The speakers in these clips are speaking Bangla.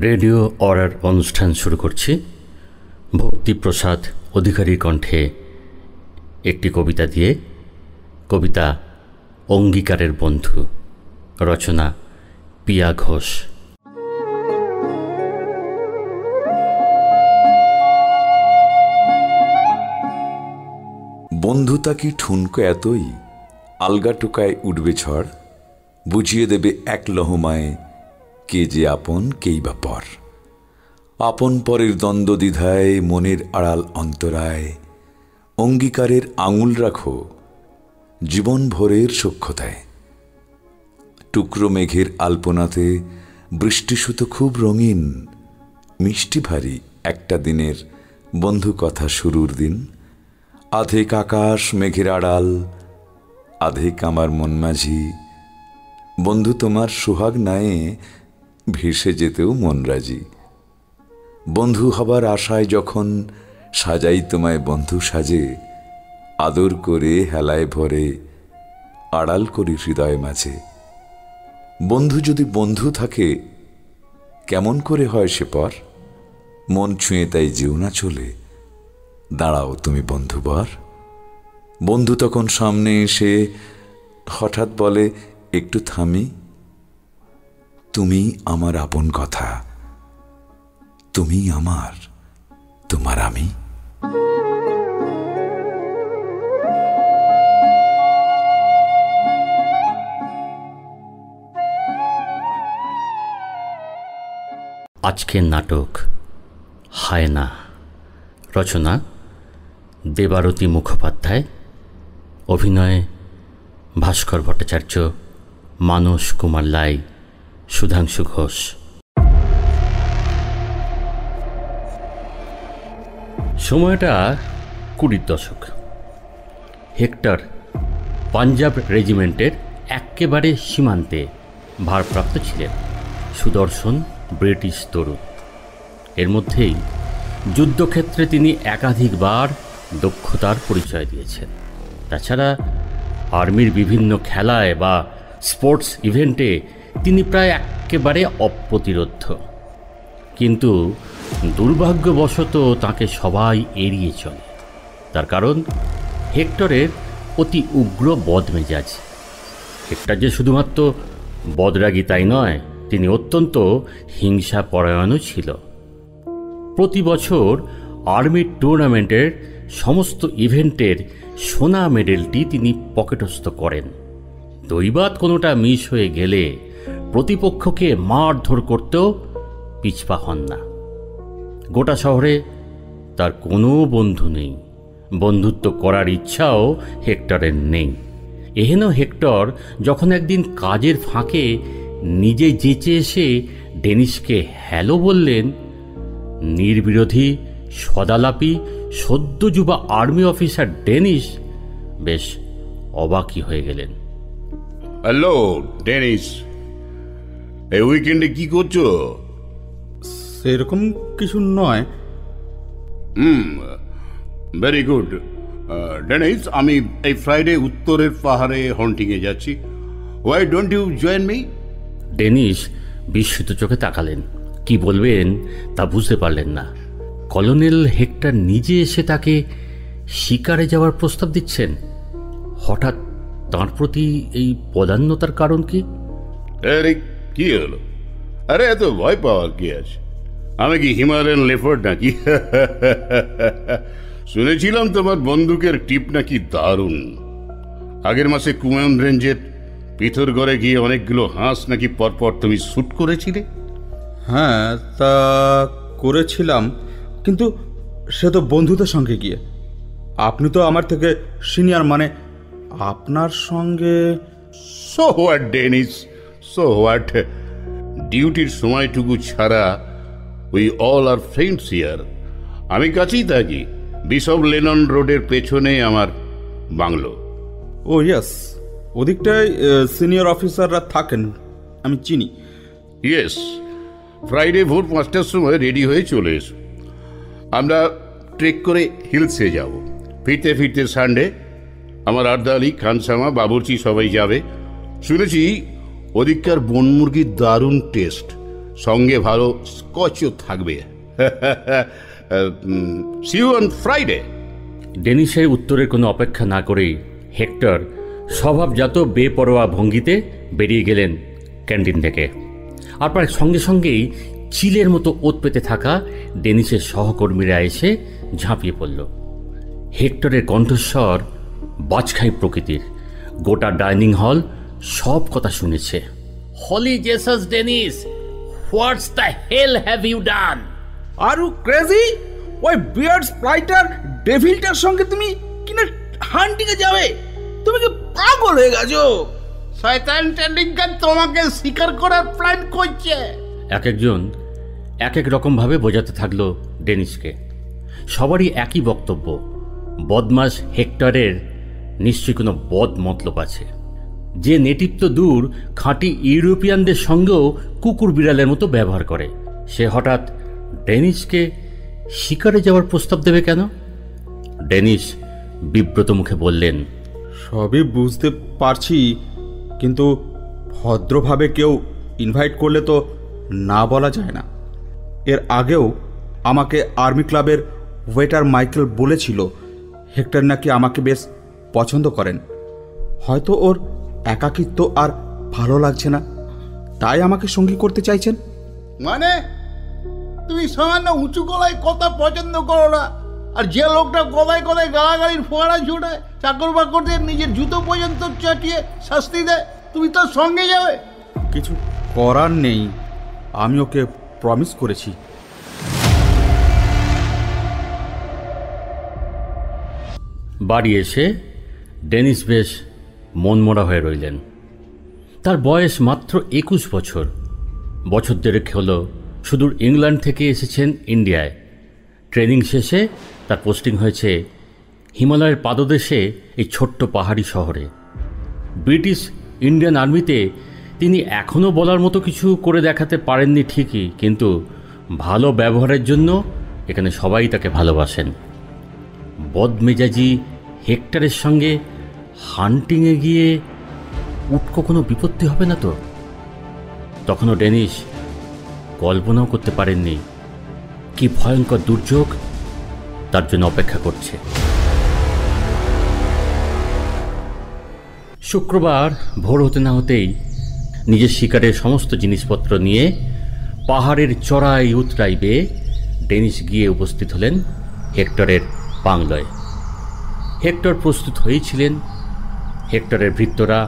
রেডিও অরার অনুষ্ঠান শুরু করছি। ভক্তিপ্রসাদ অধিকারীর কণ্ঠে একটি কবিতা দিয়ে। কবিতা অঙ্গীকারের বন্ধু, রচনা পিয়া ঘোষ। বন্ধুতা কি ঠুনকো এতই, আলগা টোকায় উঠবে ঝড়, বুঝিয়ে দেবে এক লহমায় কে যে আপন কেই বা পর। আপন পরের দ্বন্দ্ব দ্বিধায় মনের আড়াল অন্তরায়, অঙ্গীকারের আঙুল রাখো জীবন ভোরের সখ্যতায়। টুকরো মেঘের আলপনাতে বৃষ্টিসুতো খুব রঙিন, মিষ্টি ভারী একটা দিনের বন্ধু কথা শুরুর দিন। আধেক আকাশ মেঘের আড়াল, আধেক আমার মন মাঝি, বন্ধু তোমার সোহাগ নায়ে ভেসে যেতেও মন রাজি। বন্ধু হবার আশায় যখন সাজাই তোমায় বন্ধু সাজে, আদর করে হেলায় ভরে আড়াল করি হৃদয় মাঝে। বন্ধু যদি বন্ধু থাকে কেমন করে হয় সে পর, মন ছুঁয়ে তাই যেও না চলে, দাঁড়াও তুমি বন্ধুবর। বন্ধু তখন সামনে এসে হঠাৎ বলে একটু থামি, তুমি আমার আপন কথা, তুমি আমার, তোমার আমি। আজকের নাটক হায়না, রচনা দেবারতী মুখোপাধ্যায়, অভিনয়ে ভাস্কর ভট্টাচার্য, মানস কুমার লাই, সুধাংশু ঘোষ। সময়টা 20-র দশক। হেক্টর পাঞ্জাব রেজিমেন্টের একেবারে সীমান্তে ভারপ্রাপ্ত ছিলেন। সুদর্শন ব্রিটিশ তরুণ। এর মধ্যেই যুদ্ধক্ষেত্রে তিনি একাধিকবার দক্ষতার পরিচয় দিয়েছেন। তাছাড়া আর্মির বিভিন্ন খেলায় বা স্পোর্টস ইভেন্টে তিনি প্রায় একেবারে অপ্রতিরোধ্য। কিন্তু দুর্ভাগ্যবশত তাকে সবাই এড়িয়ে চলে। তার কারণ হেক্টরের অতি উগ্র বদমেজাজ। হেক্টর যে শুধুমাত্র বদরাগী তাই নয়, তিনি অত্যন্ত হিংসা পরায়ণও ছিল। প্রতি বছর আর্মি টুর্নামেন্টের সমস্ত ইভেন্টের সোনা মেডেলটি তিনি পকেটস্থ করেন। দৈবাৎ কোনোটা মিস হয়ে গেলে প্রতিপক্ষকে মারধর করতেও পিছপা হন না। গোটা শহরে তার কোনো বন্ধু নেই, বন্ধুত্ব করার ইচ্ছাও হেক্টরের নেই। এহেন হেক্টর যখন একদিন কাজের ফাঁকে নিজে যেচে এসে ডেনিসকে হ্যালো বললেন, নির্বিরোধী সদালাপি সদ্যযুবা আর্মি অফিসার ডেনিস বেশ অবাকই হয়ে গেলেন। হ্যালো ডেনিস, এই উইকেন্ডে কি করছো? সেরকম কিছু নয়। Very good. ডেনিস, আমি এই ফ্রাইডে উত্তরের পাহাড়ে হন্টিংয়ে যাচ্ছি। Why don't you join me? Dennis বিস্মিত চোখে তাকালেন। কি বলবেন তা বুঝতে পারলেন না। কলোনেল হেক্টর নিজে এসে তাকে শিকারে যাওয়ার প্রস্তাব দিচ্ছেন। হঠাৎ তাঁর প্রতি এই পদান্যতার কারণ কি? আরে কি হলো? আরে এত ভয় পাওয়ার কি আছে? আমি কি হিমালয়ান লেপার্ড নাকি? শুনেছিলাম তোমার বন্দুকের টিপ নাকি দারুণ। আগের মাসে কুমায়ুন রেঞ্জের পিথরগড়ে গিয়ে অনেকগুলো হাঁস নাকি পরপর তুমি শ্যুট করেছিলে। হ্যাঁ, তা করেছিলাম, কিন্তু সে তো বন্ধুদের সঙ্গে গিয়ে। আপনি তো আমার থেকে সিনিয়র, মানে আপনার সঙ্গে। So what Dennis, so what? ডিউটির সময়টুকু ছাড়া we all are friends here. আমি কাছেই থাকি, বিশপ লেনন রোডের পেছনে আমার বাংলো। ও ইয়েস, ওদিকটায় সিনিয়র অফিসাররা থাকেন, আমি চিনি। ইয়েস, ফ্রাইডে ভোর 5টার সময় রেডি হয়ে চলে এসো। আমরা ট্রেক করে হিলসে যাব। ফিরতে ফিরতে সানডে। আমার আর্দা আলী, খানসামা, বাবুর্চি সবাই যাবে। শুনেছি ওদিককার বনমুরগির দারুণ টেস্ট। সঙ্গে ভালো স্কচও থাকবে। See you on Friday. ডেনিসের উত্তরের কোনো অপেক্ষা না করেই হেক্টর স্বভাবজাত বেপরোয়া ভঙ্গিতে বেরিয়ে গেলেন ক্যান্টিন থেকে। আর প্রায় সঙ্গে সঙ্গেই চিলের মতো ওত পেতে থাকা ডেনিসের সহকর্মীরা এসে ঝাঁপিয়ে পড়ল। হেক্টরের কণ্ঠস্বর বাজখাই প্রকৃতির। গোটা ডাইনিং হল সব কথা শুনেছে। Holy Jesus Dennis, what's the hell have you done? Are you crazy? ওই বিয়ার্ড স্প্রাইটার ডেভিলটার সঙ্গে তুমি কিনা হান্টিং এ যাবে? তুমি কি পাগল হয়ে গেছো? শয়তান টেন্ডিংকার তোমাকে শিকার করার প্ল্যান করছে। এক একজন এক এক রকমভাবে বোঝাতে থাকলো ডেনিসকে। সবারই একই বক্তব্য, বদমাস হেক্টরের নিশ্চয়ই কোনো বদ মতলব আছে। যে নেটিভ তো দূর, খাঁটি ইউরোপিয়ানদের সঙ্গেও কুকুর বিড়ালের মতো ব্যবহার করে, সে হঠাৎ ডেনিসকে শিকারে যাওয়ার প্রস্তাব দেবে কেন? ডেনিস বিব্রত মুখে বললেন, সবই বুঝতে পারছি, কিন্তু ভদ্রভাবে কেউ ইনভাইট করলে তো না বলা যায় না। এর আগেও আমাকে আর্মি ক্লাবের ওয়েটার মাইকেল বলেছিল হেক্টর নাকি আমাকে বেশ পছন্দ করেন। হয়তো ওর একাকিত্ব আর ভালো লাগছে না, তাই আমাকে সঙ্গী করতে চাইছেন। মানে তুমি সামান্য উঁচু গলায় কথা পছন্দ করো না, আর যে লোকটা গলায় গলায় গালাগালির ফোয়ারা ছুটায়, চাকর বাকরদের নিজের জুতো পর্যন্ত চাটিয়ে শাস্তি দেয়, তুমি তার সঙ্গে যাবে? কিছু করার নেই, আমি ওকে প্রমিস করেছি। বাড়ি এসে ডেনিস বেশ মনমরা হয়ে রইলেন। তার বয়স মাত্র 21 বছর। বছর দেড়েক হলো সুদূর ইংল্যান্ড থেকে এসেছেন ইন্ডিয়ায়। ট্রেনিং শেষে তার পোস্টিং হয়েছে হিমালয়ের পাদদেশে এই ছোট্ট পাহাড়ি শহরে। ব্রিটিশ ইন্ডিয়ান আর্মিতে তিনি এখনও বলার মতো কিছু করে দেখাতে পারেননি ঠিকই, কিন্তু ভালো ব্যবহারের জন্য এখানে সবাই তাকে ভালোবাসেন। বদমেজাজি হেক্টরের সঙ্গে হান্টিংয়ে গিয়ে উটকো কোনো বিপত্তি হবে না তো? তখনও ডেনিস কল্পনাও করতে পারেননি কি ভয়ঙ্কর দুর্যোগ তার জন্য অপেক্ষা করছে। শুক্রবার ভোর হতে না হতেই নিজের শিকারের সমস্ত জিনিসপত্র নিয়ে পাহাড়ের চড়াই উতরাই বেয়ে ডেনিস গিয়ে উপস্থিত হলেন হেক্টরের বাংলোয়। হেক্টর প্রস্তুত হয়েছিলেন। হেক্টরের ভৃত্যরা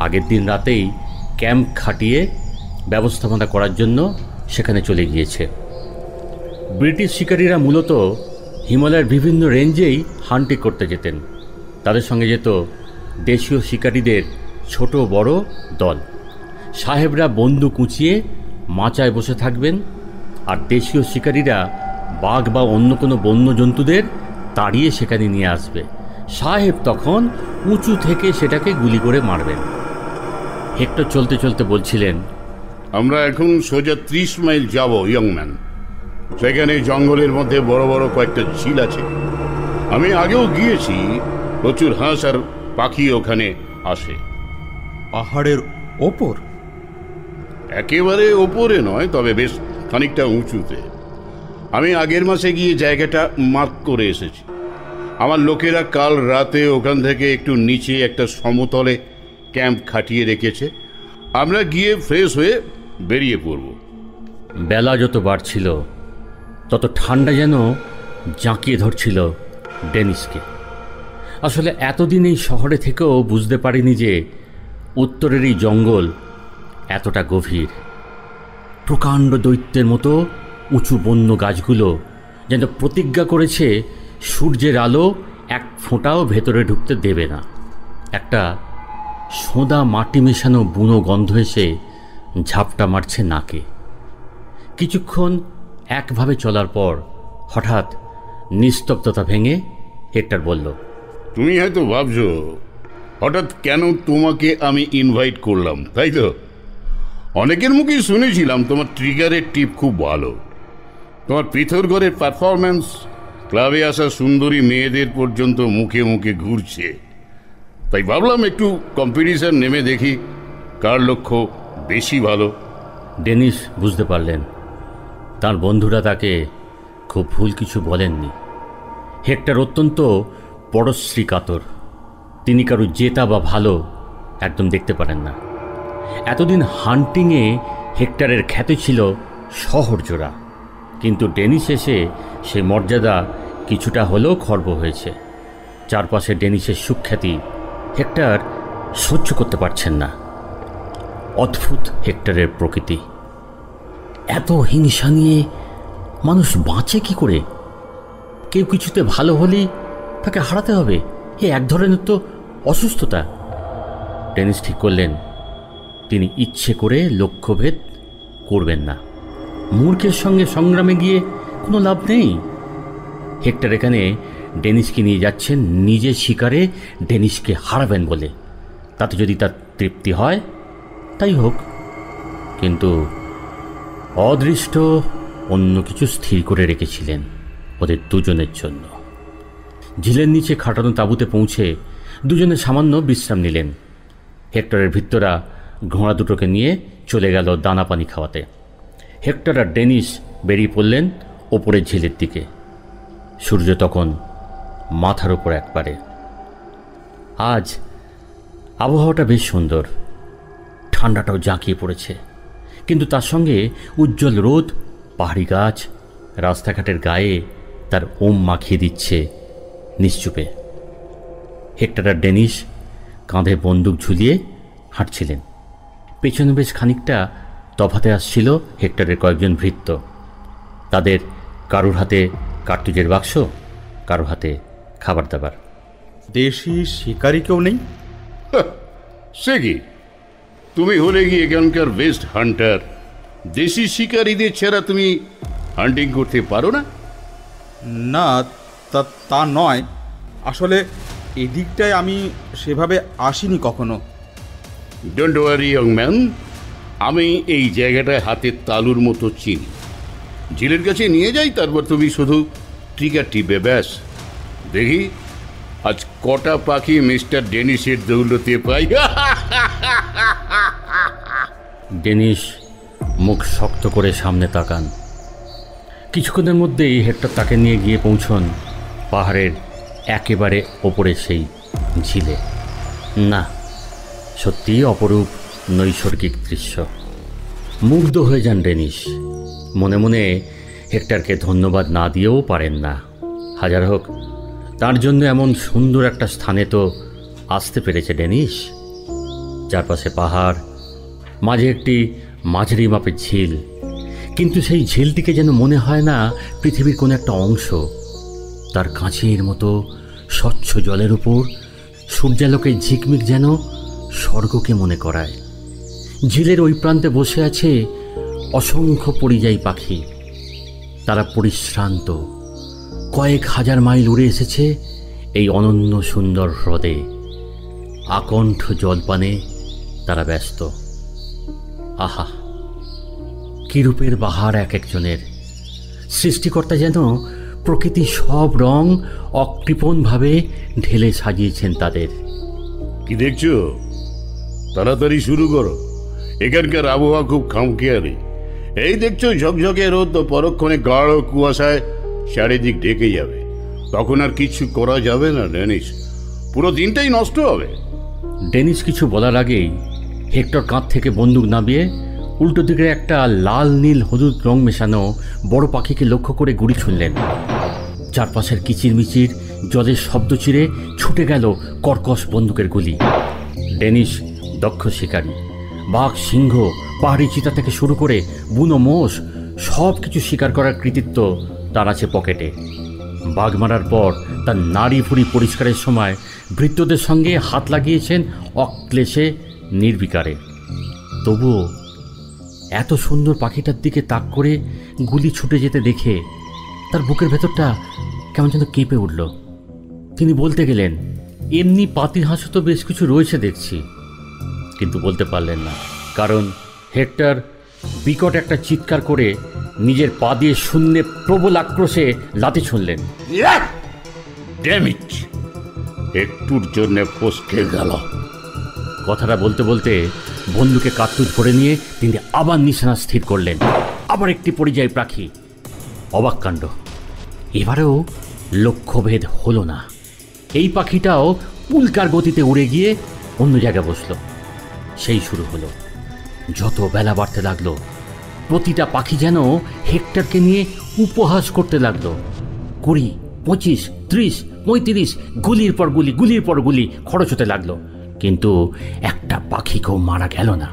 আগের দিন রাতেই ক্যাম্প খাটিয়ে ব্যবস্থাপনা করার জন্য সেখানে চলে গিয়েছে। ব্রিটিশ শিকারীরা মূলত হিমালয়ের বিভিন্ন রেঞ্জেই হান্টিং করতে যেতেন। তাদের সঙ্গে যেত দেশীয় শিকারীদের ছোট বড় দল। সাহেবরা বন্দুক উঁচিয়ে মাচায় বসে থাকবেন, আর দেশীয় শিকারীরা বাঘ বা অন্য কোনো বন্য জন্তুদের তাড়িয়ে সেখানে নিয়ে আসবে। সাহেব তখন উঁচু থেকে সেটাকে গুলি করে মারবেন। হেক্টর চলতে চলতে বলছিলেন, আমরা এখন সোজা 30 মাইল যাব ইয়ংম্যান। সেখানে জঙ্গলের মধ্যে বড় বড় কয়েকটা ঝিল আছে। আমি আগেও গিয়েছি, প্রচুর হাঁস আর পাখি ওখানে আসে। পাহাড়ের ওপর? একেবারে ওপরে নয়, তবে বেশ খানিকটা উঁচুতে। আমি আগের মাসে গিয়ে জায়গাটা মার্ক করে এসেছি। আমার লোকেরা কাল রাতে ওখান থেকে একটু নিচে একটা সমতলে ক্যাম্প খাটিয়ে রেখেছে। আমরা গিয়ে ফ্রেশ হয়ে বেরিয়ে পড়ব। বেলা যত বাড়ছিল তত ঠান্ডা যেন জাঁকিয়ে ধরছিল ডেনিসকে। আসলে এতদিন এই শহরে থেকেও বুঝতে পারিনি যে উত্তরের এই জঙ্গল এতটা গভীর। প্রকাণ্ড দৈত্যের মতো উঁচু বন্য গাছগুলো যেন প্রতিজ্ঞা করেছে সূর্যের আলো এক ফোঁটাও ভেতরে ঢুকতে দেবে না। একটা সোঁদা মাটি মেশানো বুনো গন্ধ এসে ঝাপটা মারছে নাকে। কিছুক্ষণ একভাবে চলার পর হঠাৎ নিস্তব্ধতা ভেঙে হেক্টর বলল, তুমি হয়তো ভাবছো হঠাৎ কেন তোমাকে আমি ইনভাইট করলাম, তাই তো? অনেকের মুখেই শুনেছিলাম তোমার ট্রিগারের টিপ খুব ভালো। তোমার পিথরগড়ের পারফরম্যান্স ক্লাবে আসা সুন্দরী মেয়েদের পর্যন্ত মুখে মুখে ঘুরছে। তাই ভাবলাম একটু কম্পিটিশন নেমে দেখি কার লক্ষ্য বেশি ভালো। ডেনিস বুঝতে পারলেন তার বন্ধুরা তাকে খুব ভুল কিছু বলেননি। হেক্টর অত্যন্ত পরশ্রী কাতর। তিনি কারো জেতা বা ভালো একদম দেখতে পারেন না। এতদিন হান্টিংয়ে হেক্টরের খ্যাতি ছিল শহরজোড়া, কিন্তু ডেনিস এসে সে মর্যাদা কিছুটা হলেও খর্ব হয়েছে। চারপাশে ডেনিসের সুখ্যাতি হেক্টর সহ্য করতে পারছেন না। অদ্ভুত হেক্টরের প্রকৃতি। এত হিংসা নিয়ে মানুষ বাঁচে কি করে? কেউ কিছুতে ভালো হলেই তাকে হারাতে হবে, এ এক ধরনের তো অসুস্থতা। ডেনিস ঠিক করলেন তিনি ইচ্ছে করে লক্ষ্যভেদ করবেন না। মূর্খের সঙ্গে সংগ্রামে গিয়ে কোনো লাভ নেই। হেক্টর এখানে ডেনিসকে নিয়ে যাচ্ছেন নিজের শিকারে ডেনিসকে হারাবেন বলে। তাতে যদি তার তৃপ্তি হয় তাই হোক, কিন্তু অদৃষ্ট অন্য কিছু স্থির করে রেখেছিলেন ওদের দুজনের জন্য। ঝিলের নিচে খাটানো তাঁবুতে পৌঁছে দুজনে সামান্য বিশ্রাম নিলেন। হেক্টরের ভৃত্যরা ঘোড়া দুটোকে নিয়ে চলে গেল দানা পানি খাওয়াতে। হেক্টর আর ডেনিস বেরিয়ে পড়লেন ওপরের ঝিলের দিকে। সূর্য তখন মাথার ওপর একবারে। আজ আবহাওয়াটা বেশ সুন্দর, ঠান্ডাটাও জাঁকিয়ে পড়েছে, কিন্তু তার সঙ্গে উজ্জ্বল রোদ, পাহাড়ি গাছ রাস্তাঘাটের গায়ে তার ওম মাখিয়ে দিচ্ছে নিশ্চুপে। হেক্টর আর ডেনিস কাঁধে বন্দুক ঝুলিয়ে হাঁটছিলেন। পেছনে বেশ খানিকটা তফাতে আসছিল হেক্টরের কয়েকজন ভৃত্য। তাদের কারুর হাতে কার্তুজের বাক্স, কারুর হাতে খাবার দাবার। দেশি শিকারি কেউ নেই? সে কি, তুমি হলে গিয়ে এখানকার বেস্ট হান্টার। দেশি শিকারীদের ছাড়া তুমি হান্টিং করতে পারো না? না, তা নয়, আসলে এদিকটায় আমি সেভাবে আসিনি কখনো। ডোন্ট ওয়ারি ইয়ং ম্যান, আমি এই জায়গাটায় হাতের তালুর মতো চিনি। ঝিলের কাছে নিয়ে যাই, তারপর তুমি শুধু ট্রিগার টিপবে, ব্যাস। দেখি আজ কটা পাখি মিস্টার ডেনিসের দৌলতে পাই। ডেনিস মুখ শক্ত করে সামনে তাকান। কিছুক্ষণের মধ্যেই হেক্টর তাকে নিয়ে গিয়ে পৌঁছন পাহাড়ের একেবারে ওপরে সেই ঝিলে। না, সত্যিই অপরূপ নৈসর্গিক দৃশ্য। মুগ্ধ হয়ে যান ডেনিস। মনে মনে হেক্টরকে ধন্যবাদ না দিয়েও পারেন না। হাজার হোক, তার জন্য এমন সুন্দর একটা স্থানে তো আসতে পেরেছে ডেনিস। চারপাশে পাহাড়, মাঝে একটি মাঝারি মাপের ঝিল, কিন্তু সেই ঝিলটিকে যেন মনে হয় না পৃথিবীর কোনো একটা অংশ। তার কাঁচের মতো স্বচ্ছ জলের উপর সূর্যালোকের ঝিকমিক যেন স্বর্গকে মনে করায়। ঝিলের ওই প্রান্তে বসে আছে অসংখ্য পরিযায়ী পাখি। তারা পরিশ্রান্ত, কয়েক হাজার মাইল উড়ে এসেছে এই অনন্য সুন্দর হ্রদে। আকণ্ঠ জলপানে তারা ব্যস্ত। আহা, কি রূপের বাহার এক একজনের! সৃষ্টিকর্তা যেন প্রকৃতির সব রং অকৃপণভাবে ঢেলে সাজিয়েছেন তাদের। কি দেখছো? তাড়াতাড়ি শুরু করো, এখানকার আবহাওয়া খুব খামখেয়ালি। এই দেখছো ঝকঝকে রোদ তো পরক্ষণে গাঢ় কুয়াশায় চারিদিক ঢেকে যাবে। তখন আর কিছু করা যাবে না ডেনিস, পুরো দিনটাই নষ্ট হবে। ডেনিস কিছু বলার আগেই হেক্টর কাঁধ থেকে বন্দুক নামিয়ে উল্টো দিকে একটা লাল নীল হলুদ রং মেশানো বড় পাখিকে লক্ষ্য করে গুলি ছুঁড়লেন। চারপাশের কিচিরমিচির জলের শব্দ চিরে ছুটে গেল কর্কশ বন্দুকের গুলি। ডেনিস দক্ষ শিকারী। বাঘ, সিংহ, পাহাড়ি চিতা থেকে শুরু করে বুনো মোষ সব কিছু শিকার করার কৃতিত্ব তার আছে পকেটে। বাঘ মারার পর তার নাড়ি ভুড়ি পরিষ্কারের সময় ভৃত্যদের সঙ্গে হাত লাগিয়েছেন অক্লেশে, নির্বিকারে। তবুও এত সুন্দর পাখিটার দিকে তাক করে গুলি ছুটে যেতে দেখে তার বুকের ভেতরটা কেমন যেন কেঁপে উঠল। তিনি বলতে গেলেন, এমনি পাতির হাঁসও তো বেশ কিছু রয়েছে দেখছি, কিন্তু বলতে পারলেন না, কারণ হেক্টর বিকট একটা চিৎকার করে নিজের পা দিয়ে শূন্যে প্রবল আক্রোশে লাথি ছুঁড়লেন। একটুর জন্য ফসকে গেল। কথাটা বলতে বলতে বন্দুকে কার্তুজ ভরে নিয়ে তিনি আবার নিশানা স্থির করলেন। আবার একটি পরিযায়ী পাখি। অবাক কাণ্ড, এবারেও লক্ষ্যভেদ হলো না। এই পাখিটাও উল্কার গতিতে উড়ে গিয়ে অন্য জায়গায় বসল। সেই শুরু হলো। যত বেলা বাড়তে লাগলো, প্রতিটা পাখি যেন হেক্টরকে নিয়ে উপহাস করতে লাগলো। 20, 25, 30, 35 গুলির পর গুলি, গুলির পর গুলি খরচ হতে লাগলো, কিন্তু একটা পাখিকেও মারা গেল না।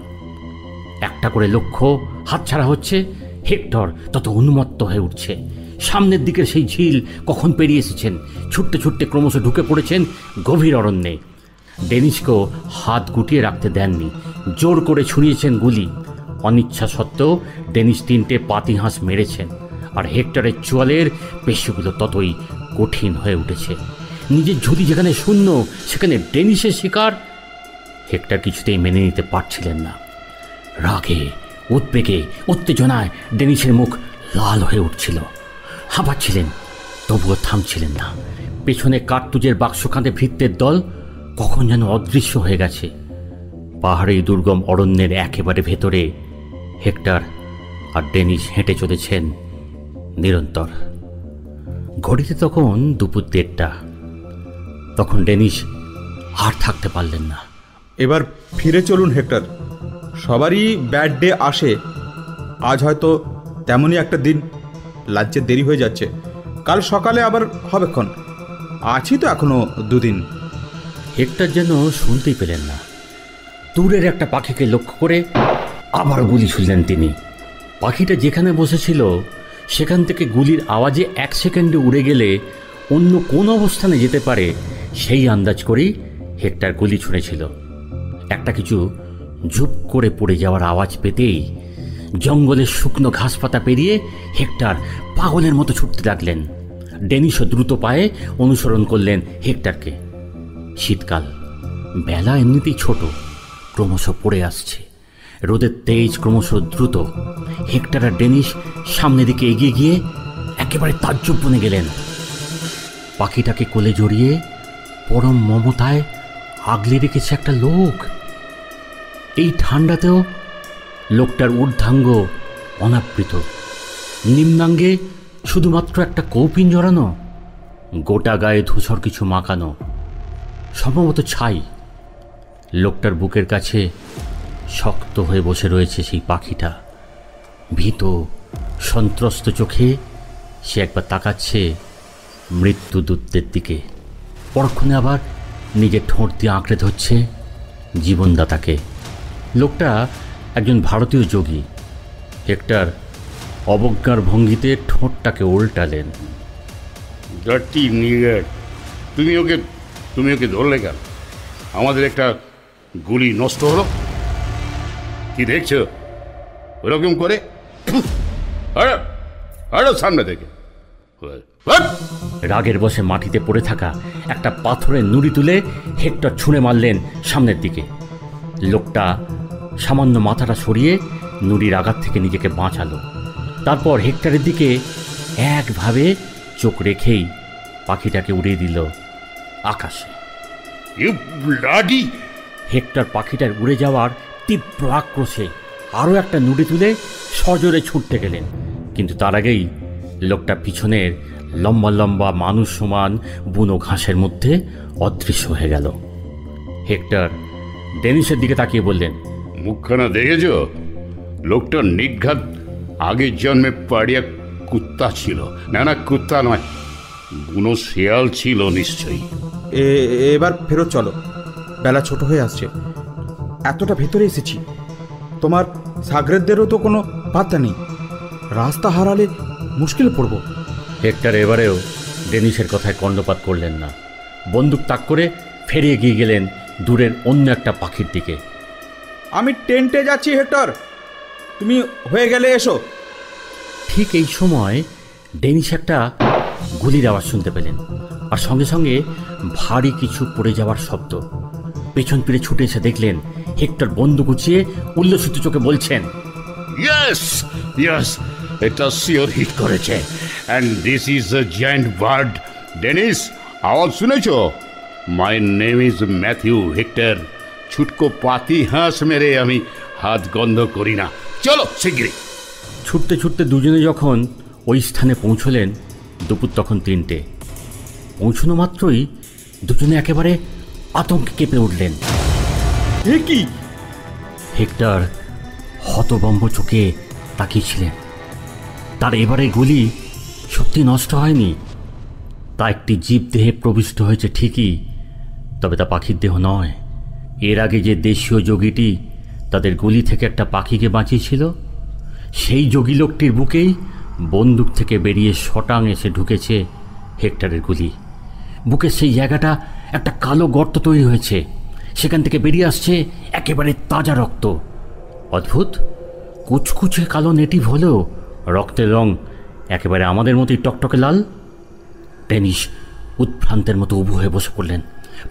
একটা করে লক্ষ্য হাতছাড়া হচ্ছে, হেক্টর তত উন্মত্ত হয়ে উঠছে। সামনের দিকের সেই ঝিল কখন পেরিয়ে এসেছেন, ছুটতে ছুটতে ক্রমশ ঢুকে পড়েছেন গভীর অরণ্যে। ডেনিসকেও হাত গুটিয়ে রাখতে দেননি, জোর করে ছুড়িয়েছেন গুলি। অনিচ্ছা সত্ত্বেও ডেনিস 3টে পাতিহাঁস মেরেছেন, আর হেক্টরের চোয়ালের পেশিগুলো ততই কঠিন হয়ে উঠেছে। নিজের ঝুলি যেখানে শূন্য, সেখানে ডেনিসের শিকার। হেক্টর কিছুতেই মেনে নিতে পারছিলেন না। রাগে, উদ্বেগে, উত্তেজনায় ডেনিসের মুখ লাল হয়ে উঠছিল। হাঁপাচ্ছিলেন, তবুও থামছিলেন না। পেছনে কার্তুজের বাক্স কাঁধে ভৃত্যের দল কখন যেন অদৃশ্য হয়ে গেছে। পাহাড়ি দুর্গম অরণ্যের একেবারে ভেতরে হেক্টর আর ডেনিস হেঁটে চলেছেন নিরন্তর। ঘড়িতে তখন দুপুর 1:30। তখন ডেনিস আর থাকতে পারলেন না। এবার ফিরে চলুন হেক্টর, সবারই ব্যাড ডে আসে। আজ হয়তো তেমনই একটা দিন। লাঞ্চের দেরি হয়ে যাচ্ছে, কাল সকালে আবার হবেক্ষণ। আছি তো এখনো 2 দিন। হেক্টর যেন শুনতেই পেলেন না। দূরের একটা পাখিকে লক্ষ্য করে আবার গুলি ছুড়লেন তিনি। পাখিটা যেখানে বসেছিল সেখান থেকে গুলির আওয়াজে 1 সেকেন্ডে উড়ে গেলে অন্য কোন অবস্থানে যেতে পারে সেই আন্দাজ করেই হেক্টর গুলি ছুঁড়েছিল। একটা কিছু ঝুপ করে পড়ে যাওয়ার আওয়াজ পেতেই জঙ্গলের শুকনো ঘাস পাতা পেরিয়ে হেক্টর পাগলের মতো ছুটতে লাগলেন। ডেনিসও দ্রুত পায়ে অনুসরণ করলেন হেক্টরকে। শীতকাল, বেলা এমনিতেই ছোট, ক্রমশ পড়ে আসছে। রোদের তেজ ক্রমশ দ্রুত। হেক্টর আর ডেনিস সামনের দিকে এগিয়ে গিয়ে একেবারে তাজ্জব বনে গেলেন। পাখিটাকে কোলে জড়িয়ে পরম মমতায় আগলে রেখেছে একটা লোক। এই ঠান্ডাতেও লোকটার ঊর্ধ্বাঙ্গ অনাবৃত, নিম্নাঙ্গে শুধুমাত্র একটা কৌপিন জড়ানো, গোটা গায়ে ধূসর কিছু মাখানো, সম্ভবত ছাই। লোকটার বুকের কাছে শক্ত হয়ে বসে রয়েছে সেই পাখিটা। ভীত সন্ত্রস্ত চোখে সে একবার তাকাচ্ছে মৃত্যুদূতদের দিকে, পরক্ষণে আবার নিজের ঠোঁট দিয়ে আঁকড়ে ধরছে জীবনদাতাকে। লোকটা একজন ভারতীয় যোগী। হেক্টর অবজ্ঞার ভঙ্গিতে ঠোঁটটাকে উল্টালেন। ডার্টি নিগার, তুমি ওকে ধরলে কেন? আমাদের একটা গুলি নষ্ট হলো। কি দেখছো ওরকম করে? সামনে থেকে রাগের বশে মাটিতে পড়ে থাকা একটা পাথরের নুড়ি তুলে হেক্টর ছুঁড়ে মারলেন সামনের দিকে। লোকটা সামান্য মাথাটা সরিয়ে নুড়ির আঘাত থেকে নিজেকে বাঁচালো। তারপর হেক্টরের দিকে একভাবে চোখ রেখেই পাখিটাকে উড়িয়ে দিল আকাশে। হেক্টর পাখিটার উড়ে যাওয়ার তীব্র আক্রোশে আরও একটা নুড়ি তুলে সজোরে ছুটতে গেলেন, কিন্তু তার আগেই লোকটা পিছনের লম্বা লম্বা মানুষ সমান বুনো ঘাসের মধ্যে অদৃশ্য হয়ে গেল। হেক্টর ডেনিসের দিকে তাকিয়ে বললেন, মুখখানা দেখেছ? লোকটা নির্ঘাত আগের জন্মে পাড়িয়া কুত্তা ছিল। না, কুত্তা নয়, বুনো শেয়াল ছিল নিশ্চয়ই। এবার ফেরত চলো, বেলা ছোট হয়ে আসছে। এতটা ভেতরে এসেছি, তোমার সাগরেদদেরও তো কোনো পাত্তা নেই। রাস্তা হারালে মুশকিল পড়ব। হেক্টর এবারেও ডেনিসের কথায় কর্ণপাত করলেন না। বন্দুক তাক করে ফেরে এগিয়ে গেলেন দূরের অন্য একটা পাখির দিকে। আমি টেন্টে যাচ্ছি হেক্টর, তুমি হয়ে গেলে এসো। ঠিক এই সময় ডেনিস একটা গুলির আওয়াজ শুনতে পেলেন, আর সঙ্গে সঙ্গে ভারী কিছু পড়ে যাওয়ার শব্দ। পেছন ফিরে ছুটে এসে দেখলেন হেক্টর বন্দুক উঁচিয়ে উল্লসিত চোখে বলছেন, ইয়েস, এটা শিওর হিট করেছে। And this is a giant bird. Dennis, আওয়াজ শুনেছ? My name is Matthew Hector. ছুটকো পাতি হাঁস মেরে আমি হাত গন্ধ করি না। চলো শীঘ্রই। ছুটতে ছুটতে দুজনে যখন ওই স্থানে পৌঁছলেন, দুপুর তখন 3টে। পৌঁছানো মাত্রই দুজনে একেবারে আতঙ্কে কেঁপে উঠলেন। এ কি? হেক্টর হতভম্ব চোখে তাকিয়েছিলেন। তার এবারে গুলি সত্যি নষ্ট হয়নি। তা একটি জীব দেহে প্রবিষ্ট হয়েছে ঠিকই, তবে তা পাখির দেহ নয়। এর আগে যে দেশীয় যোগীটি তাদের গুলি থেকে একটা পাখিকে বাঁচিয়েছিল, সেই যোগী লোকটির বুকেই বন্দুক থেকে বেরিয়ে শটাং এসে ঢুকেছে হেক্টরের গুলি। বুকের সেই জায়গাটা একটা কালো গর্ত তৈরি হয়েছে, সেখান থেকে বেরিয়ে আসছে একেবারে তাজা রক্ত। অদ্ভুত, কুচকুচে কালো নেটিভ হলেও রক্তের রং একেবারে আমাদের মতোই টকটকে লাল। ডেনিস উৎভ্রান্তের মতো উবু হয়ে বসে পড়লেন।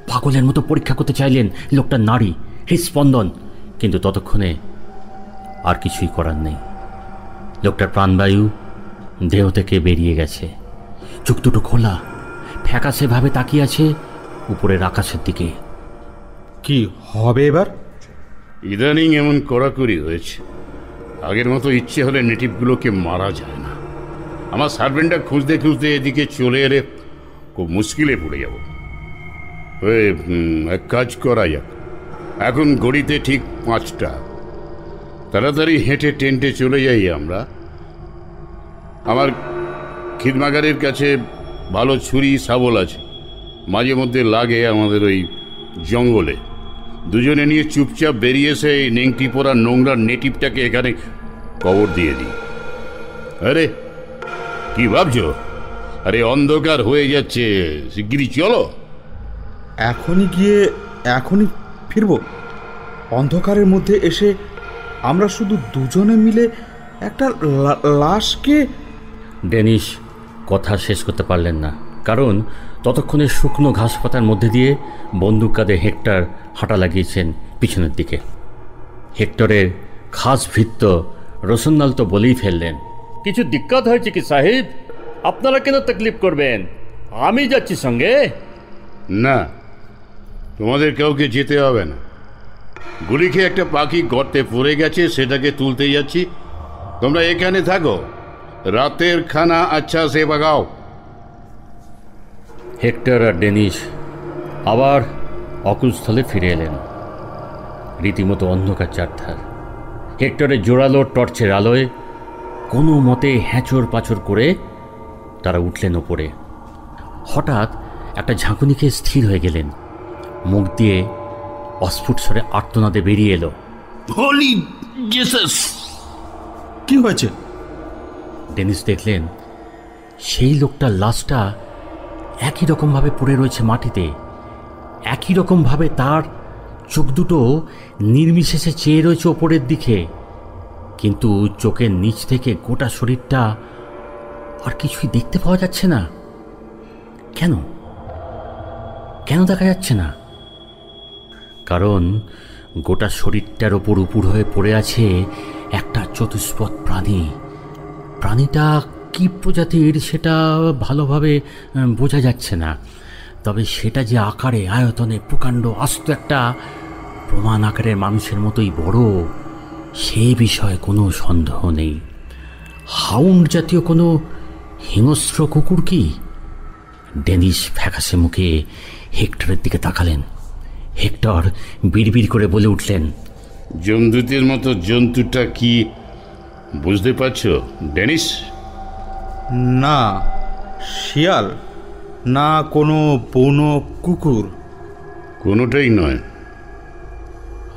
পাগলের মতো পরীক্ষা করতে চাইলেন লোকটার নাড়ি, হৃৎস্পন্দন, কিন্তু ততক্ষণে আর কিছুই করার নেই। লোকটার প্রাণবায়ু দেহ থেকে বেরিয়ে গেছে। চোখ দুটো খোলা, ফ্যাকাশে ভাবে তাকিয়ে আছে উপরের আকাশের দিকে। কি হবে এবার? ইদানিং এমন কড়াকড়ি হয়েছে, আগের মতো ইচ্ছে হলে নেটিভগুলোকে মারা যায় না। আমার সার্ভেন্টটা খুঁজতে খুঁজতে এদিকে চলে এলে খুব মুশকিলে পড়ে যাব। এক কাজ করা যাক, এখন ঘড়িতে ঠিক 5টা, তাড়াতাড়ি হেঁটে টেন্টে চলে যাই আমরা। আমার খিদমাগারের কাছে ভালো ছুরি শাবল আছে, মাঝে মধ্যে লাগে আমাদের ওই জঙ্গলে। দুজনে নিয়ে চুপচাপ বেরিয়ে এসে এই নেংটি পরা নোংরা নেটিভটাকে এখানে কবর দিয়ে দিই। আরে কি ভাবছো? আরে অন্ধকার হয়ে যাচ্ছে, শিগগিরই চলো। এখনই গিয়ে এখনই ফিরবো? অন্ধকারের মধ্যে এসে আমরা শুধু দুজনে মিলে একটা লাশকে... ডেনিস কথা শেষ করতে পারলেন না, কারণ ততক্ষণে শুকনো ঘাস পাতার মধ্যে দিয়ে বন্দুক কাঁধে হেক্টর হাঁটা লাগিয়েছেন পিছনের দিকে। হেক্টরের খাস ভৃত্য রোশনলাল তো বলেই ফেললেন, কিছু দিক্কত হয়েছে কি সাহেব? আপনারা কেন তকলিফ করবেন? আমি যাচ্ছি সঙ্গে। না, তোমাদের কাউকে যেতে হবে না। গুলি খেয়ে একটা পাখি গর্তে পড়ে গেছে, সেটাকে তুলতে যাচ্ছি। তোমরা এখানে থাকো, রাতের খানা আচ্ছা সে বাগাও। হেক্টর আর ডেনিস আবার অকুস্থলে ফিরে এলেন। রীতিমতো অন্ধকার চারধার। হেক্টরের জোরালো টর্চের আলোয় কোনো মতে হ্যাঁচড় পাচড় করে তারা উঠলেন ওপরে। হঠাৎ একটা ঝাঁকুনি খেয়ে স্থির হয়ে গেলেন। মুখ দিয়ে অস্ফুট স্বরে আর্তনাদে বেরিয়ে এলো, হলি জিসাস! কি হয়েছে? ডেনিস দেখলেন সেই লোকটার লাশটা একই রকমভাবে পড়ে রয়েছে মাটিতে। একই রকমভাবে তার চোখ দুটো নির্বিশেষে চেয়ে রয়েছে ওপরের দিকে, কিন্তু চোখের নিচ থেকে গোটা শরীরটা আর কিছুই দেখতে পাওয়া যাচ্ছে না। কেন কেন দেখা যাচ্ছে না? কারণ গোটা শরীরটার ওপর উপুড় হয়ে পড়ে আছে একটা চতুষ্পদ প্রাণী। প্রাণীটা কী প্রজাতির সেটা ভালোভাবে বোঝা যাচ্ছে না, তবে সেটা যে আকারে আয়তনে প্রকাণ্ড আস্ত একটা প্রমাণ আকারের মানুষের মতোই বড়, সে বিষয়ে কোনো সন্দেহ নেই। হাউন্ড জাতীয় কোনো হিংস্র কুকুর কি? ডেনিস ফ্যাকাশে মুখে হেক্টরের দিকে তাকালেন। হেক্টর বিড়বিড় করে বলে উঠলেন, জমদূতের মতো জন্তুটা কি বুঝতে পারছো ডেনিস? না শিয়াল, না কোনো বনো কুকুর। কোনোটাই নয়।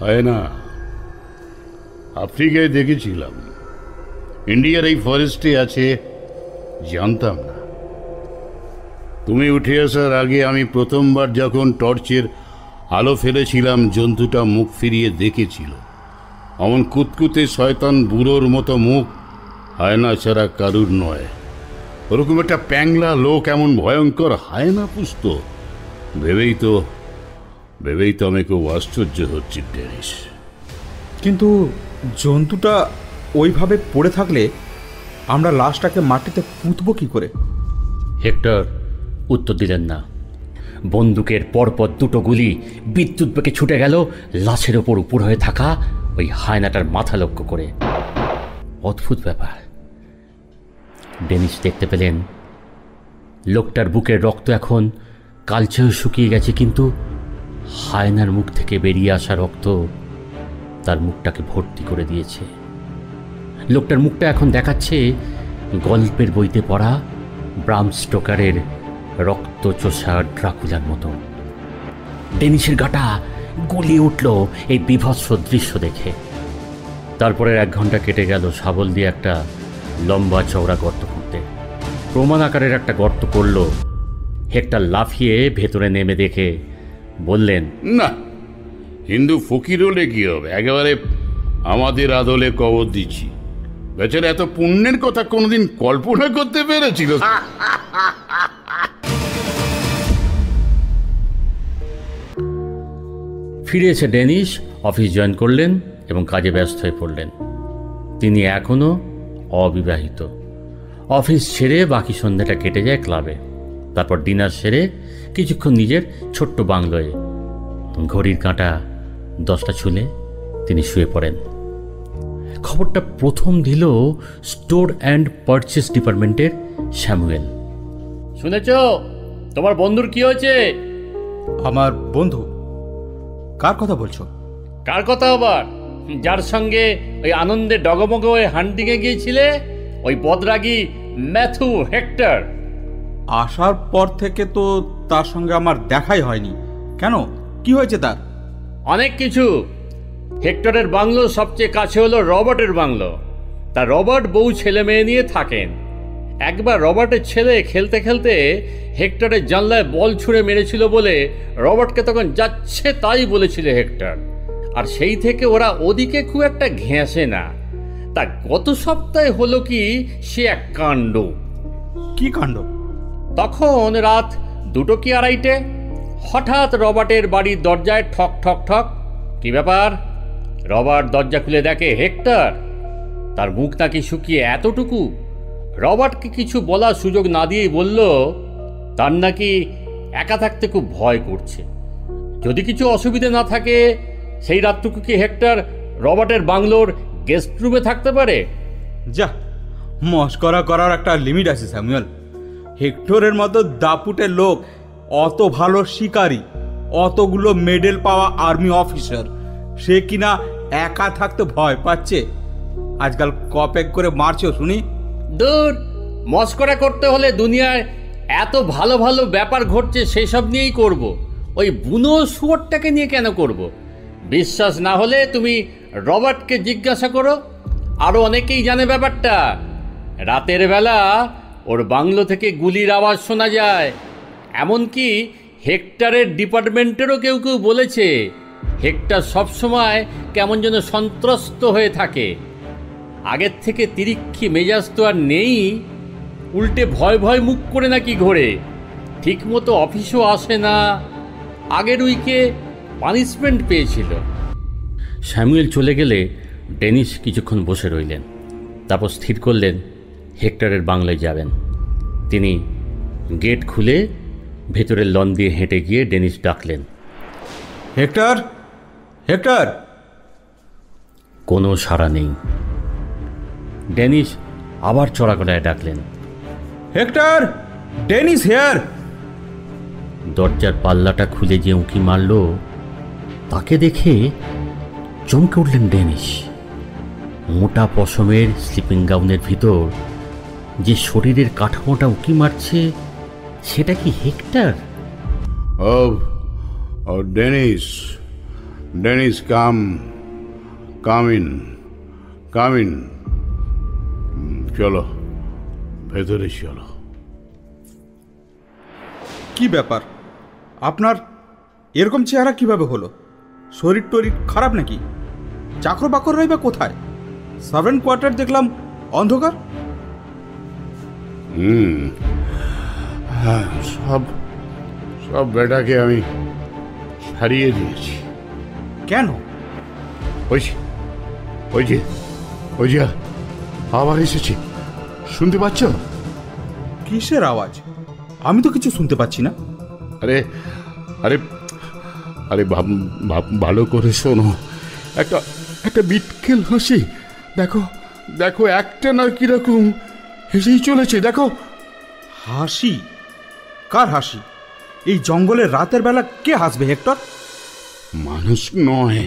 হয় না, আফ্রিকায় দেখেছিলাম, ইন্ডিয়ার এই ফরেস্টে আছে, জানতাম না। তুমি উঠে আসার আগে আমি প্রথমবার যখন টর্চের আলো ফেলেছিলাম, জন্তুটা মুখ ফিরিয়ে দেখেছিল। অমন কুতকুতে শয়তান বুড়োর মতো মুখ হায়না ছাড়া কারুর নয়। ওরকম একটা প্যাংলা লোক এমন ভয়ঙ্কর হায়না পুষত, ভেবেই তো আমি খুব আশ্চর্য হচ্ছি ডেনিস। কিন্তু জন্তুটা ওইভাবে পড়ে থাকলে আমরা লাশটাকে মাটিতে পুঁতব কি করে? হেক্টর উত্তর দিলেন না। বন্দুকের পরপর দুটো গুলি বিদ্যুৎ বেগে ছুটে গেল লাশের ওপর উপর হয়ে থাকা ওই হায়নাটার মাথা লক্ষ্য করে। অদ্ভুত ব্যাপার, ডেনিস দেখতে পেলেন লোকটার বুকের রক্ত এখন কালচেও শুকিয়ে গেছে, কিন্তু হায়নার মুখ থেকে বেরিয়ে আসা রক্ত তার মুখটাকে ভর্তি করে দিয়েছে। লোকটার মুখটা এখন দেখাচ্ছে গল্পের বইতে পড়া ব্রাম স্টোকারের রক্তচোষা ড্রাকুলার মতো। ডেনিসের গাটা গলিয়ে উঠল এই বিভৎস দৃশ্য দেখে। তারপরে 1 ঘন্টা কেটে গেল শাবল দিয়ে একটা লম্বা চওড়া গর্ত করতে। প্রমাণ আকারের একটা গর্ত করল। হেক্টর লাফিয়ে ভেতরে নেমে দেখে বললেন, না, হিন্দু ফকির হলে কি হবে, একেবারে আমাদের আদলে কবর দিচ্ছি। বেচারা এত পুণ্যের কথা কোনোদিন কল্পনা করতে পেরেছিল? ফিরে এসে ডেনিস অফিস জয়েন করলেন এবং কাজে ব্যস্ত হয়ে পড়লেন। তিনি এখনও অবিবাহিত। অফিস ছেড়ে বাকি সন্ধ্যাটা কেটে যায় ক্লাবে। তারপর ডিনার সেরে কিছুক্ষণ নিজের ছোট্ট বাংলোয়। ঘড়ির কাঁটা 10টা ছুলে তিনি শুয়ে পড়েন। খবরটা প্রথম দিল স্টোর অ্যান্ড পারচেস ডিপার্টমেন্টের স্যামুয়েল। শুনেছ তোমার বন্ধুর কি হয়েছে? আমার বন্ধু? কার কথা বলছো? কার কথা আবার? যার সঙ্গে ওই আনন্দে ডগমগ হয়ে হান্টিংয়ে গিয়েছিলে, ওই বদরাগী ম্যাথু হেক্টর। আসার পর থেকে তো তার সঙ্গে আমার দেখাই হয়নি। কেন, কি হয়েছে তার? অনেক কিছু। হেক্টরের বাংলো সবচেয়ে কাছে হলো রবার্টের বাংলো। তা রবার্ট বউ ছেলে মেয়ে নিয়ে থাকেন। একবার রবার্টের ছেলে খেলতে খেলতে হেক্টরের জানলায় বল ছুঁড়ে মেরেছিল বলে রবার্টকে তখন যাচ্ছে তাই বলেছিল হেক্টর। আর সেই থেকে ওরা ওদিকে খুব একটা ঘেঁষে না। তা গত সপ্তাহে হলো কি সে এক কাণ্ড। কি কাণ্ড? তখন রাত 2টো কি 2:30টে হঠাৎ রবার্টের বাড়ির দরজায় ঠক ঠক ঠক। কি ব্যাপার? রবার্ট দরজা খুলে দেখে হেক্টর। তার মুখ নাকি শুকিয়ে এতটুকু। রবার্টকে কিছু বলার সুযোগ না দিয়েই বলল তার নাকি একা থাকতে খুব ভয় করছে। যদি কিছু অসুবিধে না থাকে সেই রাতটুকু কি হেক্টর রবার্টের বাংলোর গেস্ট রুমে থাকতে পারে? যা, মস্করা করার একটা লিমিট আছে স্যামুয়েল। হেক্টরের মতো দাপুটে লোক, অত ভালো শিকারী, অতগুলো মেডেল পাওয়া আর্মি অফিসার, সে কিনা একা থাকতে ভয় পাচ্ছে? আজকাল কপেক করে মারছো শুনি? দূর, মস্করা করতে হলে দুনিয়ায় এত ভালো ভালো ব্যাপার ঘটছে সেসব নিয়েই করব। ওই বুনো শুয়োরটাকে নিয়ে কেন করব? বিশ্বাস না হলে তুমি রবার্টকে জিজ্ঞাসা করো। আরও অনেকেই জানে ব্যাপারটা। রাতের বেলা ওর বাংলো থেকে গুলির আওয়াজ শোনা যায়। এমনকি হেক্টরের ডিপার্টমেন্টেরও কেউ কেউ বলেছে হেক্টর সবসময় কেমন যেন সন্ত্রস্ত হয়ে থাকে। আগের থেকে তিরিক্ষি মেজাজ তো আর নেই, উল্টে ভয় ভয় মুখ করে নাকি ঘোরে। ঠিকমতো অফিসও আসে না। আগের উইকে পানিশমেন্ট পেয়েছিল। স্যামুয়েল চলে গেলে ডেনিস কিছুক্ষণ বসে রইলেন। তারপর স্থির করলেন হেক্টরের বাংলায় যাবেন। তিনি গেট খুলে ভেতরের লন দিয়ে হেঁটে গিয়ে ডেনিস ডাকলেন, হেক্টর, হেক্টর। কোনো সাড়া নেই। ডেনিস আবার চড়া গলায় ডাকলেন, হেক্টর, ডেনিস হেয়ার। দরজার পাল্লাটা খুলে যে উঁকি মারল তাকে দেখে চমকে উঠলেন ডেনিস। মোটা পশমের স্লিপিং গাউনের ভিতর যে শরীরের কাঠামোটা উঁকি মারছে সেটা কি hectare? Oh, Dennis, come in. চলো, ভেতরে চলো। কি ব্যাপার, আপনার এরকম চেহারা কিভাবে হলো? শরীর টরীর খারাপ নাকি? চাকর বাকর রইবে কোথায়? সার্ভেন্ট কোয়ার্টার দেখলাম অন্ধকার। হ্যাঁ, সব বেটাকে আমি ছাড়িয়ে দিয়েছি। কেন? ওই যে আবার এসেছে, শুনতে পাচ্ছ? কিসের আওয়াজ? আমি তো কিছু শুনতে পাচ্ছি না। আরে আরে আরে ভালো করে শোনো, একটা একটা বিটকেল হাসি, দেখো দেখো, একটা না কিরকম হেসেই চলেছে, দেখো। হাসি? কার হাসি? এই জঙ্গলের রাতের বেলা কে হাসবে হেক্টর? মানুষ নয়,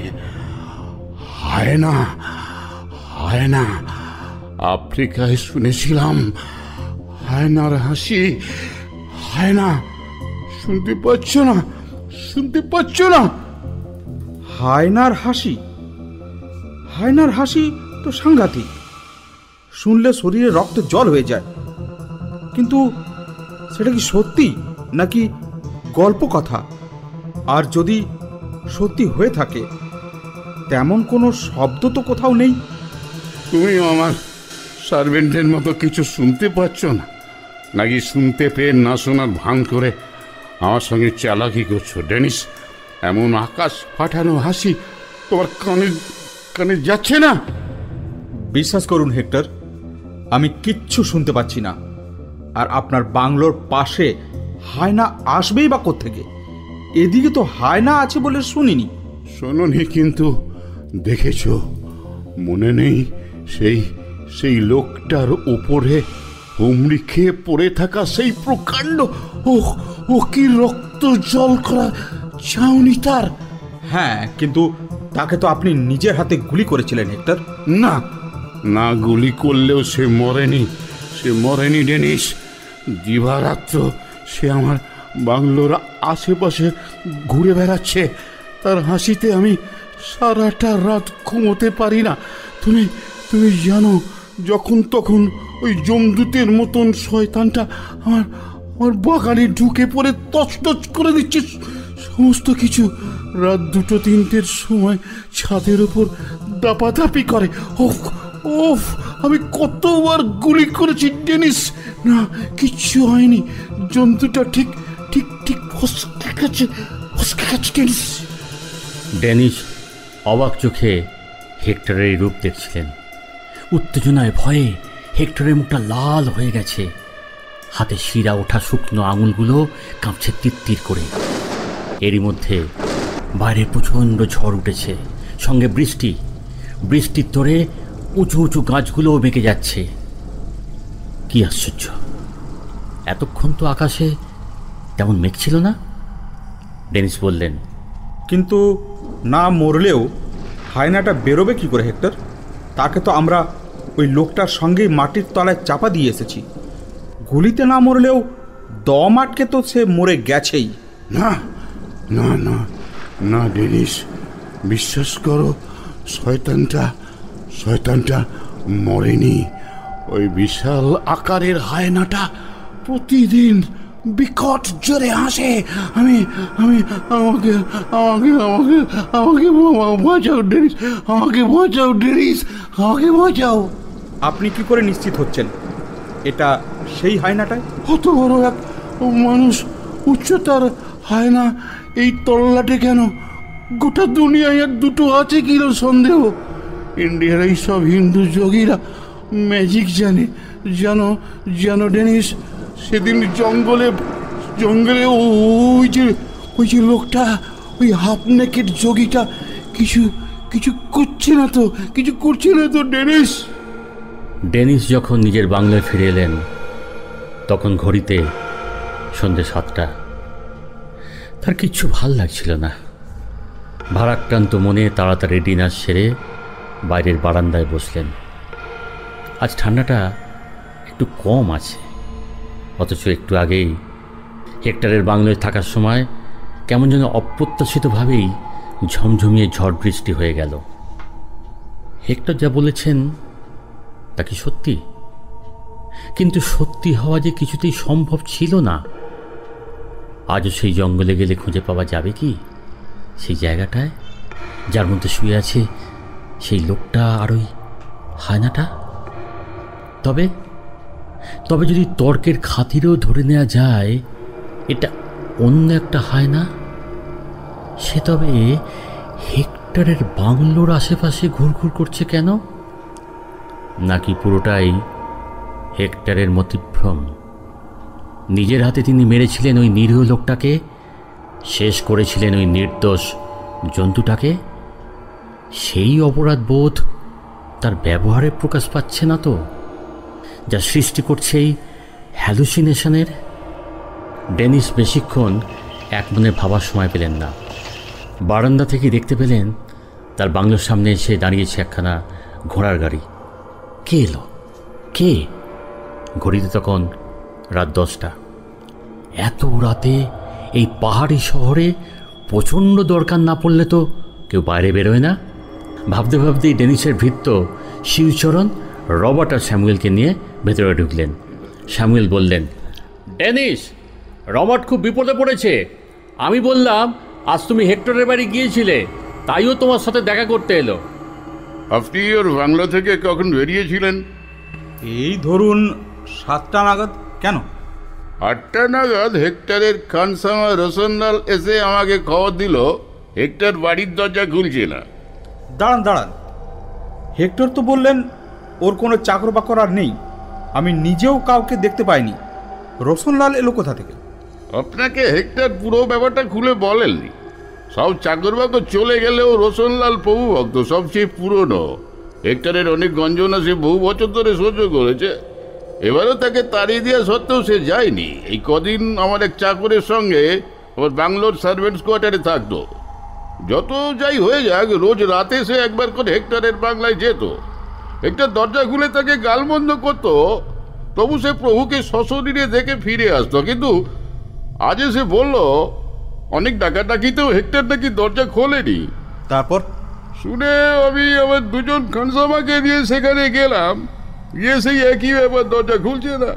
হায়না, হায়না। আফ্রিকায় শুনেছিলাম হায়নার হাসি। হায়না, শুনতে পাচ্ছ না? শুনতে পাচ্ছ না? হায়নার হাসি? হায়নার হাসি তো সাংঘাতিক, শুনলে শরীরে রক্ত জল হয়ে যায়। কিন্তু সেটা কি সত্যি নাকি গল্প কথা? আর যদি সত্যি হয়ে থাকে, তেমন কোনো শব্দ তো কোথাও নেই। তুমি আমার সার্ভেন্টের মতো কিছু শুনতে পাচ্ছ না, নাকি শুনতে পেয়ে না শোনার ভান করে আমার সঙ্গে চালাকি করছো? ডেনিস, এমন আকাশ ফাটানো হাসি তোমার কানে কানে যাচ্ছে না? বিশ্বাস করুন হেক্টর, আমি কিচ্ছু শুনতে পাচ্ছি না। আর আপনার বাংলোর পাশে হায়না আসবেই বা কোত্থেকে? এদিকে তো হায়না আছে বলে শুনিনি। শোনোনি কিন্তু দেখেছ? মনে নেই সেই সেই লোকটার উপরে হুমড়ি খেয়ে পড়ে থাকা সেই প্রকাণ্ড, ও কি রক্ত জল করা ছাউনি তার! হ্যাঁ, কিন্তু তাকে তো আপনি নিজের হাতে গুলি করেছিলেন হেক্টর। না না, গুলি করলেও সে মরেনি, সে মরেনি ডেনিস। দিবারাত্র সে আমার বাংলোর আশেপাশে ঘুরে বেড়াচ্ছে। তার হাসিতে আমি সারাটা রাত ঘুমোতে পারি না। তুমি তুমি জানো, যখন তখন ওই জমদূতের মতন শয়তানটা আমার আমার বাগানে ঢুকে পড়ে তছনছ করে দিচ্ছে সমস্ত কিছু। রাত 2-3টের সময় ছাদের উপর দাপাদাপি করে। ওফ ওফ, আমি কতবার গুলি করেছি ডেনিস, না কিচ্ছু হয়নি। জন্তুটা ঠিক ঠিক ঠিক ফসকে গেছে ডেনিস। ডেনিস অবাক চোখে হেক্টরের রূপ দেখছিলেন। উত্তেজনায় ভয়ে হেক্টরের মুখটা লাল হয়ে গেছে, হাতে শিরা ওঠা শুকনো আঙুলগুলো কাঁপছে তিত্তির করে। এরই মধ্যে বাইরে প্রচণ্ড ঝড় উঠেছে, সঙ্গে বৃষ্টি। বৃষ্টির তোড়ে উঁচু উঁচু গাছগুলোও বেঁকে যাচ্ছে। কি আশ্চর্য, এতক্ষণ তো আকাশে তেমন মেঘ ছিল না। ডেনিস বললেন, কিন্তু না মরলেও হায়নাটা বেরোবে কি করে হেক্টর? তাকে তো আমরা ওই লোকটার সঙ্গেই মাটির তলায় চাপা দিয়ে এসেছি। গুলিতে না মরলেও দম আটকে তো সে মরে গেছেই। না না না না ডেনিস, বিশ্বাস করো, শয়তানটা মরেনি। ওই বিশাল আকারের হায়নাটা প্রতিদিন বিকট জোরে হাসে। আমি আমি আমাকে আমাকে আমাকে আমাকে বাঁচাও ডেনিস, আমাকে বাঁচাও ডেনিস, আমাকে বাঁচাও। আপনি কি করে নিশ্চিত হচ্ছেন এটা সেই হায়নাটাই? অত বড় এক মানুষ, উচ্চতার হায়না এই তল্লাটে কেন? গোটা দুনিয়ায় আর দুটো আছে কিনা সন্দেহ। ইন্ডিয়ার এই সব হিন্দু যোগীরা ম্যাজিক জানে। জানো ডেনিস, সেদিন জঙ্গলে ওই যে লোকটা, ওই হাফ নেকেড যোগীটা কিছু করছে না তো ডেনিস। ডেনিস যখন নিজের বাংলায় ফিরে এলেন, তখন ঘড়িতে সন্ধ্যে 7টা। তার কিচ্ছু ভাল লাগছিল না। ভারাক্রান্ত মনে তাড়াতাড়ি ডিনার সেরে বাইরের বারান্দায় বসলেন। আজ ঠান্ডাটা একটু কম আছে, অথচ একটু আগেই হেক্টরের বাংলোয় থাকার সময় কেমন যেন অপ্রত্যাশিতভাবেই ঝমঝমিয়ে ঝড় বৃষ্টি হয়ে গেল। হেক্টর যা বলেছেন তা কি সত্যি? কিন্তু সত্যি হওয়া যে কিছুতেই সম্ভব ছিল না। আজও সেই জঙ্গলে গেলে খুঁজে পাওয়া যাবে কি সেই জায়গাটায়, যার মধ্যে শুয়ে আছে সেই লোকটা আর ওই হায়নাটা? তবে যদি তর্কের খাতিরেও ধরে নেওয়া যায় এটা অন্য একটা হায়না, সে তবে হেক্টরের বাংলোর আশেপাশে ঘুরঘুর করছে কেন? নাকি পুরোটাই হেক্টরের মতিভ্রম? নিজের হাতে তিনি মেরেছিলেন ওই নিরীহ লোকটাকে, শেষ করেছিলেন ওই নির্দোষ জন্তুটাকে, সেই অপরাধ বোধ তার ব্যবহারে প্রকাশ পাচ্ছে না তো, যা সৃষ্টি করছে এই হ্যালুসিনেশনের? ডেনিস বেশিক্ষণ এক মনে ভাবার সময় পেলেন না। বারান্দা থেকে দেখতে পেলেন তার বাংলোর সামনে এসে দাঁড়িয়েছে একখানা ঘোড়ার গাড়ি। কে এলো? কে? ঘড়িতে তখন রাত 10টা। এত রাতে এই পাহাড়ি শহরে প্রচণ্ড দরকার না পড়লে তো কেউ বাইরে বেরোয় না। ভাবতে ভাবতেই ডেনিসের ভৃত্য শিবচরণ রবার্ট আর স্যামুয়েলকে নিয়ে ভেতরে ঢুকলেন। স্যামুয়েল বললেন, ডেনিস, রবার্ট খুব বিপদে পড়েছে। আমি বললাম আজ তুমি হেক্টরের বাড়ি গিয়েছিলে, তাইও তোমার সাথে দেখা করতে এলো। আপনি ওর বাংলা থেকে কখন বেরিয়েছিলেন? এই ধরুন 7টা নাগাদ। কেন? 8টা নাগাদ হেক্টরের খানসামা রোশনলাল এসে আমাকে খবর দিল হেক্টর বাড়ির দরজা খুলছে না। দাঁড়ান, হেক্টর তো বললেন ওর কোনো চাকর বাকর আর নেই। আমি নিজেও কাউকে দেখতে পাইনি। রোশনলাল এলো কোথা থেকে? আপনাকে হেক্টর পুরো ব্যাপারটা খুলে বলেননি। সব চাকর বাকর চলে গেলেও রোশনলাল প্রভু ভক্ত, সবচেয়ে পুরনো। হেক্টরের অনেক গঞ্জনা সে বহু বছর ধরে সহ্য করেছে। এবারও তাকে তাড়িয়ে দেওয়া সত্ত্বেও সে যায়নি। এই কদিন আমার এক চাকরের সঙ্গে আমার ব্যাঙ্গালোর সার্ভেন্টস কোয়ার্টারে থাকতো। যত যাই হয়ে যাক, রোজ রাতে সে একবার করে হেক্টরের বাংলায় যেত। হেক্টর দরজা খুলে তাকে গালমন্দ করতো, তবু সে প্রভুকে সশরীরে দেখে ফিরে আসতো। কিন্তু আজ সে বলল অনেক ডাকাডাকিতেও হেক্টর নাকি দরজা খোলেনি। তারপর শুনে আমি আমার 2জন খানসামাকে নিয়ে সেখানে গেলাম। গিয়ে সেই একই ব্যাপার, দরজা খুলছে না।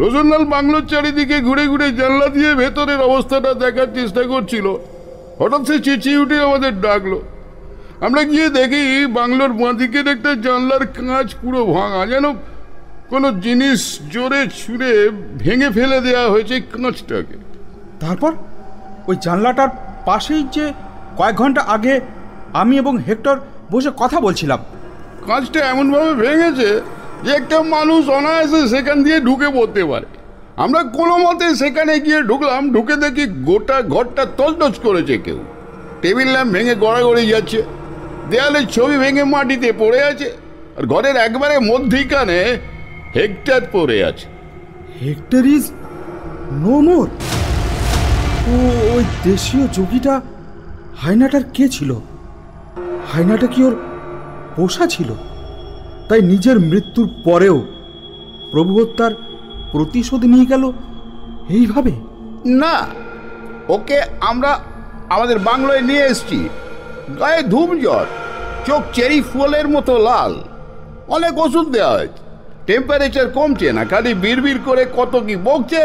রোশনলাল বাংলোর চারিদিকে ঘুরে ঘুরে জানলা দিয়ে ভেতরের অবস্থাটা দেখার চেষ্টা করছিল। হঠাৎ সে চেঁচিয়ে উঠে আমাদের ডাকলো। আমরা গিয়ে দেখি বাংলোর বাঁদিকের একটা জানলার কাঁচ পুরো ভাঙা, যেন কোনো জিনিস জোরে ছুঁড়ে ভেঙে ফেলে দেওয়া হয়েছে কাঁচটাকে। তারপর ওই জানলাটার পাশেই যে কয়েক ঘন্টা আগে আমি এবং হেক্টর বসে কথা বলছিলাম, কাঁচটা এমনভাবে ভেঙেছে যে একটা মানুষ অনায়াসে সেখান দিয়ে ঢুকে পড়তে পারে। আমরা কোনো মতে সেখানে গিয়ে ঢুকলাম। ঢুকে দেখি গোটা ঘরটা তছনছ করেছে কেউ। টেবিল ল্যাম্প ভেঙে গড়াগড়ি যাচ্ছে, দেয়ালের ছবি ভেঙে মাটিতে পড়ে আছে, আর ঘরের একবারে মধ্যিখানে হেক্টর পড়ে আছে। Hector is no more. ও ওই দেশীয় যোগীটা হায়নাটার কে ছিল? হায়নাটা কি ওর পোষা ছিল? তাই নিজের মৃত্যুর পরেও প্রভু হত্যার প্রতিশোধ নিয়ে গেল এইভাবে? না, ওকে আমরা আমাদের বাংলায় নিয়ে এসছি। গায়ে ধূম জ্বর, চোখ চেরি ফুলের মতো লাল। অনেক ওষুধ দেওয়া হয়েছে, টেম্পারেচার কমছে না, খালি বিড়বিড় করে কত কি বকছে।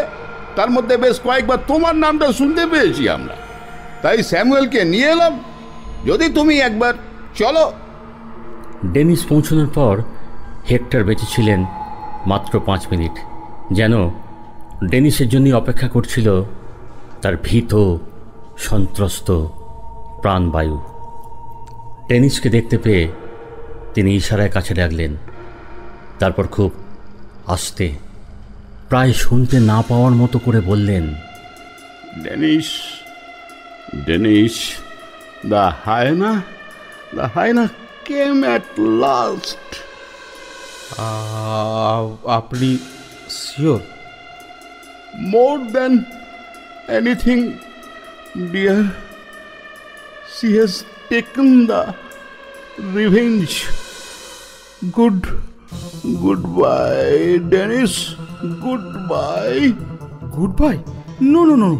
তার মধ্যে বেশ কয়েকবার তোমার নামটা শুনতে পেয়েছি আমরা। তাই স্যামুয়েলকে নিয়ে এলাম, যদি তুমি একবার চলো। ডেনিস পৌঁছানোর পর হেক্টর বেঁচে ছিলেন মাত্র 5 মিনিট। যেন ডেনিসের জন্যই অপেক্ষা করছিল তার ভীত সন্ত্রস্ত প্রাণবায়ু। ডেনিসকে দেখতে পেয়ে তিনি ইশারায় কাছে ডাকলেন। তারপর খুব আস্তে, প্রায় শুনতে না পাওয়ার মতো করে বললেন, Dennis, Dennis, the hyena came at last. আপনি sure? More than anything, dear, she has taken the revenge. Goodbye, Dennis. Goodbye. Goodbye? No no no,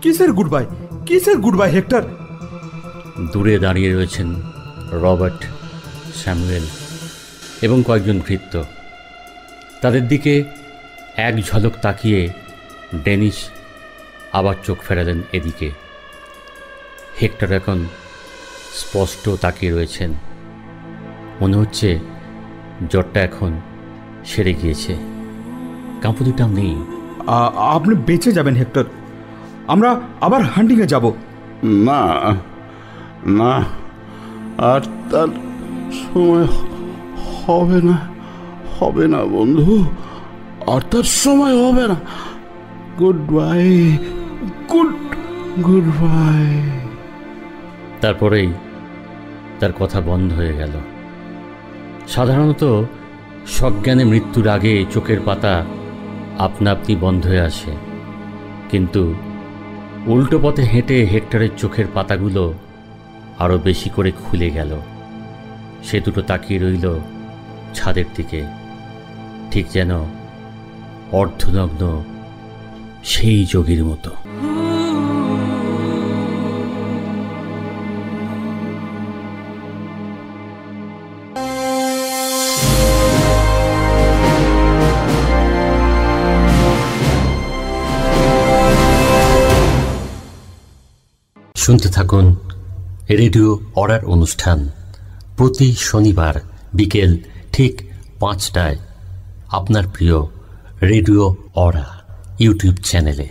কিসের গুড-বাই? কিসের গুড-বাই হেক্টর? দূরে দাঁড়িয়ে রয়েছেন রবার্ট, স্যামুয়েল এবং কয়েকজন ভৃত্য। তাদের দিকে এক ঝলক তাকিয়ে ডেনিস আবার চোখ ফেরালেন এদিকে। হেক্টর এখন স্পষ্ট তাকিয়ে রয়েছেন। মনে হচ্ছে জ্বরটা এখন সেরে গিয়েছে, কাঁপুনিটাও নেই। আপনি বেঁচে যাবেন হেক্টর। আমরা আবার হান্টিংয়ে যাব। না না, আর তার সময় হবে না বন্ধু, আর তার সময় হবে না। Good bye, good bye. তারপরেই তার কথা বন্ধ হয়ে গেল। সাধারণত সজ্ঞানে মৃত্যুর আগে চোখের পাতা আপনা আপনি বন্ধ হয়ে আসে, কিন্তু উল্টো পথে হেঁটে হেক্টরের চোখের পাতাগুলো আরও বেশি করে খুলে গেল। সে দুটো তাকিয়ে রইল ছাদের দিকে, ঠিক যেন অর্ধনগ্ন সেই যোগীর মতো। শুনতে থাকুন রেডিও অরার অনুষ্ঠান প্রতি শনিবার বিকেল ঠিক 5টায় আপনার প্রিয় রেডিও অরা ইউটিউব চ্যানেলে।